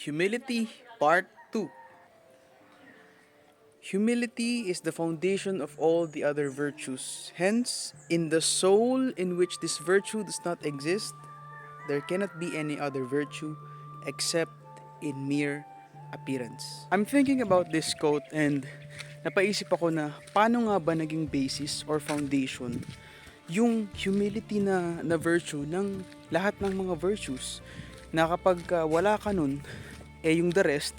Humility Part 2. Humility is the foundation of all the other virtues. Hence, in the soul in which this virtue does not exist, there cannot be any other virtue except in mere appearance. I'm thinking about this quote and napaisip ako na paano nga ba naging basis or foundation yung humility na virtue ng lahat ng mga virtues na kapag wala ka nun, yung the rest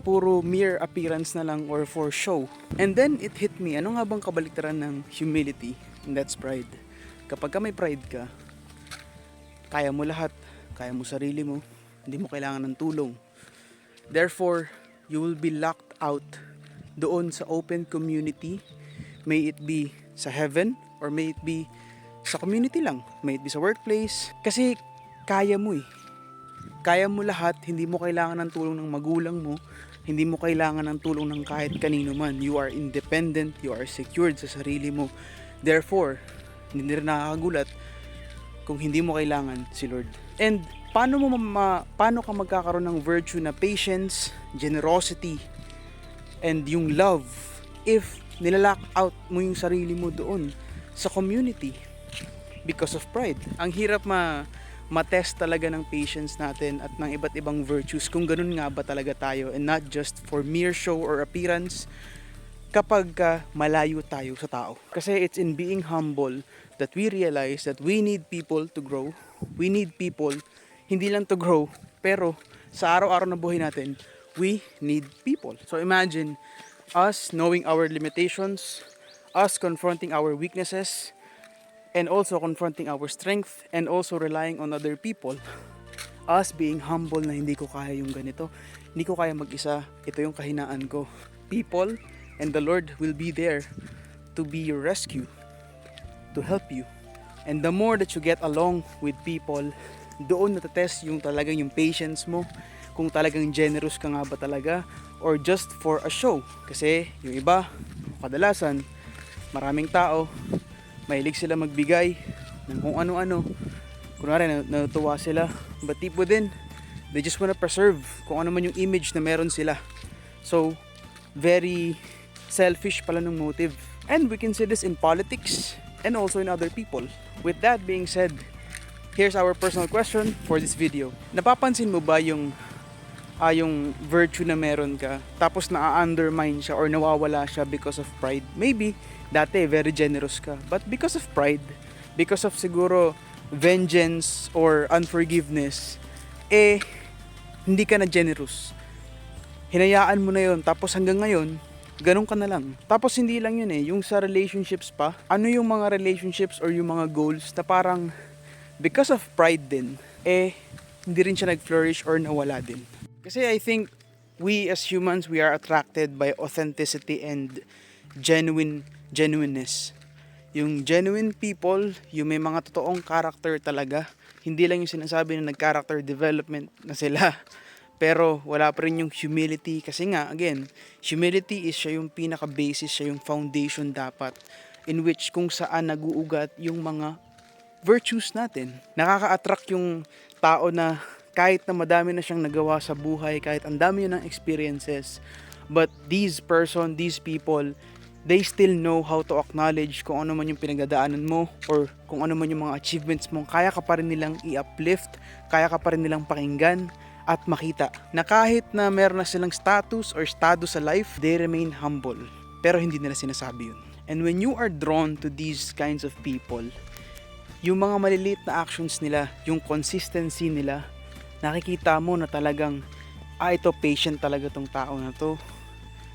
puro mere appearance na lang or for show. And then it hit me, ano nga bang kabaliktaran ng humility? And that's pride. Kapag ka may pride ka, kaya mo lahat, kaya mo sarili mo, hindi mo kailangan ng tulong. Therefore, you will be locked out doon sa open community, may it be sa heaven or may it be sa community lang, may it be sa workplace. Kasi kaya mo kaya mo lahat, hindi mo kailangan ng tulong ng magulang mo, hindi mo kailangan ng tulong ng kahit kanino man. You are independent, you are secured sa sarili mo. Therefore, hindi rin nakakagulat kung hindi mo kailangan si Lord. And paano ka magkakaroon ng virtue na patience, generosity, and yung love if nilalock out mo yung sarili mo doon sa community because of pride? Ang hirap matest talaga ng patience natin at ng iba't ibang virtues kung ganun nga ba talaga tayo and not just for mere show or appearance kapag malayo tayo sa tao. Kasi it's in being humble that we realize that we need people to grow. We need people, hindi lang to grow, pero sa araw-araw na buhay natin, we need people. So imagine us knowing our limitations, us confronting our weaknesses, and also confronting our strength and also relying on other people. Us being humble na hindi ko kaya yung ganito, hindi ko kaya mag-isa, ito yung kahinaan ko. People and the Lord will be there to be your rescue, to help you. And the more that you get along with people, doon natetest yung talagang yung patience mo, kung talagang generous ka nga ba talaga or just for a show. Kasi yung iba, kadalasan, maraming tao, mahilig sila magbigay ng kung ano-ano. Kunwari, natutuwa sila. But deep within, they just wanna preserve kung ano man yung image na meron sila. So, very selfish pala ng motive. And we can see this in politics and also in other people. With that being said, here's our personal question for this video. Napapansin mo ba yung virtue na meron ka tapos na-undermine siya or nawawala siya because of pride? Maybe dati very generous ka, but because of pride, because of siguro vengeance or unforgiveness, hindi ka na generous. Hinayaan mo na yon, tapos hanggang ngayon ganun ka na lang. Tapos hindi lang yun yung sa relationships pa, ano yung mga relationships or yung mga goals na parang because of pride din, hindi rin siya nag-flourish or nawala din. Kasi I think we as humans, we are attracted by authenticity and genuineness. Yung genuine people, yung may mga totoong character talaga. Hindi lang yung sinasabi na nag-character development na sila. Pero wala pa rin yung humility. Kasi nga, again, humility is siya yung pinaka-basis, siya yung foundation dapat. In which kung saan naguugat yung mga virtues natin. Nakaka-attract yung tao na kahit na madami na siyang nagawa sa buhay, kahit ang dami niya ng experiences, but these people, they still know how to acknowledge kung ano man yung pinagdadaanan mo or kung ano man yung mga achievements mo. Kaya ka pa rin nilang i-uplift, kaya ka pa rin nilang pakinggan at makita na kahit na meron na silang status or estado sa life, they remain humble. Pero hindi nila sinasabi yun. And when you are drawn to these kinds of people, yung mga maliliit na actions nila, yung consistency nila, nakikita mo na talagang, ito patient talaga tong tao na to.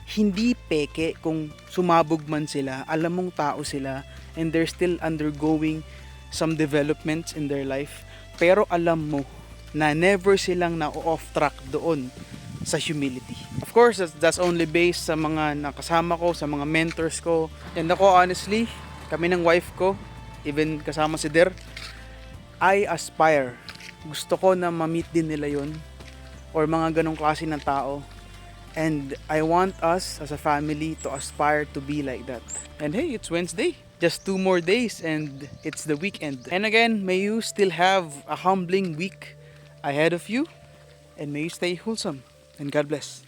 Hindi peke kung sumabog man sila, alam mong tao sila, and they're still undergoing some developments in their life. Pero alam mo na never silang na-off track doon sa humility. Of course, that's only based sa mga nakasama ko, sa mga mentors ko. And ako honestly, kami ng wife ko, even kasama si Der, I aspire. Gusto ko na ma-meet din nila yon or mga ganong klase ng tao. And I want us as a family to aspire to be like that. And hey, it's Wednesday. Just 2 more days and it's the weekend. And again, may you still have a humbling week ahead of you. and may you stay wholesome. And God bless.